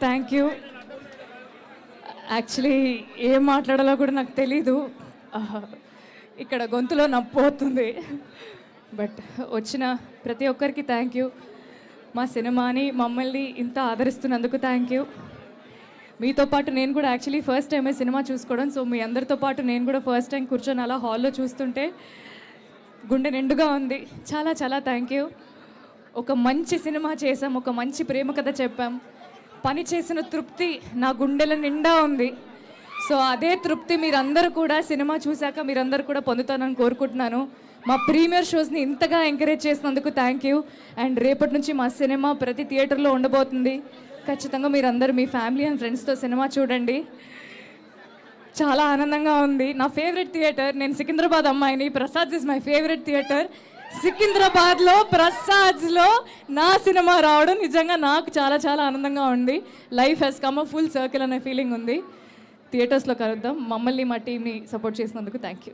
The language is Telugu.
Thank you. యాక్చువల్లీ ఏం మాట్లాడాలో కూడా నాకు తెలీదు, ఇక్కడ గొంతులో నొప్పి అవుతుంది. బట్ వచ్చిన ప్రతి ఒక్కరికి థ్యాంక్ యూ. మా సినిమాని మమ్మల్ని ఇంత ఆదరిస్తున్నందుకు థ్యాంక్ యూ. మీతో పాటు నేను కూడా యాక్చువల్లీ ఫస్ట్ టైమే సినిమా చూసుకోవడం. సో మీ అందరితో పాటు నేను కూడా ఫస్ట్ టైం కూర్చొని అలా హాల్లో చూస్తుంటే గుండె నిండుగా ఉంది. చాలా చాలా థ్యాంక్ యూ. ఒక మంచి సినిమా చేసాం, ఒక మంచి ప్రేమ కథ చెప్పాం. పని చేసిన తృప్తి నా గుండెల నిండా ఉంది. సో అదే తృప్తి మీరందరూ కూడా సినిమా చూశాక మీరందరూ కూడా పొందుతానని కోరుకుంటున్నాను. మా ప్రీమియర్ షోస్ని ఇంతగా ఎంకరేజ్ చేసినందుకు థ్యాంక్ యూ. అండ్ రేపటి నుంచి మా సినిమా ప్రతి థియేటర్లో ఉండబోతుంది. ఖచ్చితంగా మీరందరూ మీ ఫ్యామిలీ అండ్ ఫ్రెండ్స్తో సినిమా చూడండి. చాలా ఆనందంగా ఉంది. నా ఫేవరెట్ థియేటర్, నేను సికింద్రాబాద్ అమ్మాయిని, Prasad is my favourite theatre. సికింద్రాబాద్లో ప్రసాద్స్లో నా సినిమా రావడం నిజంగా నాకు చాలా చాలా ఆనందంగా ఉంది. Life has come a full circle అనే ఫీలింగ్ ఉంది. థియేటర్స్లో కలుద్దాం. మమ్మల్ని మా టీమ్ని సపోర్ట్ చేసినందుకు థ్యాంక్ యూ.